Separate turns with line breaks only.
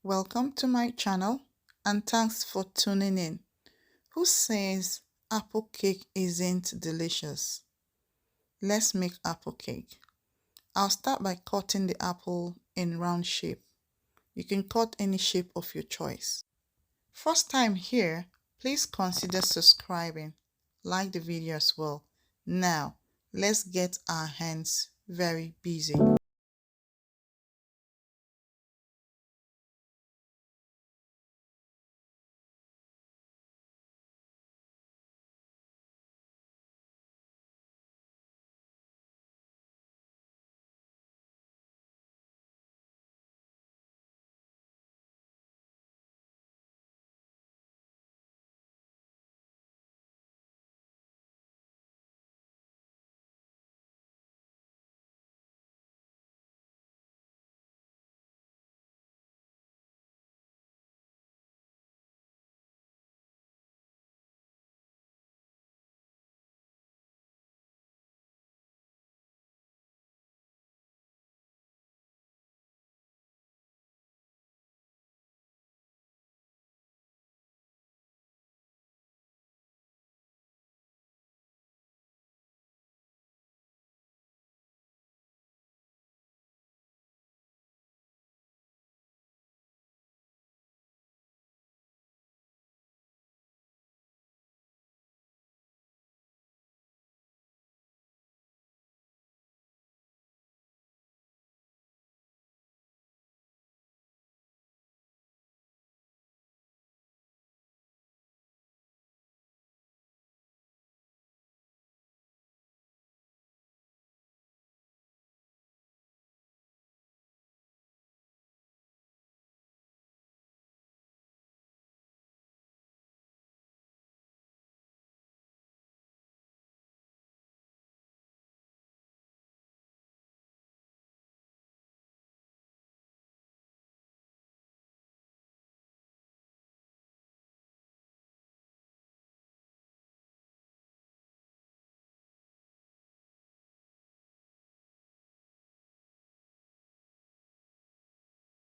Welcome to my channel and thanks for tuning in. Who says apple cake isn't delicious? Let's make apple cake. I'll start by cutting the apple in round shape. You can cut any shape of your choice. First time here, please consider subscribing. Like the video as well. Now, let's get our hands very busy.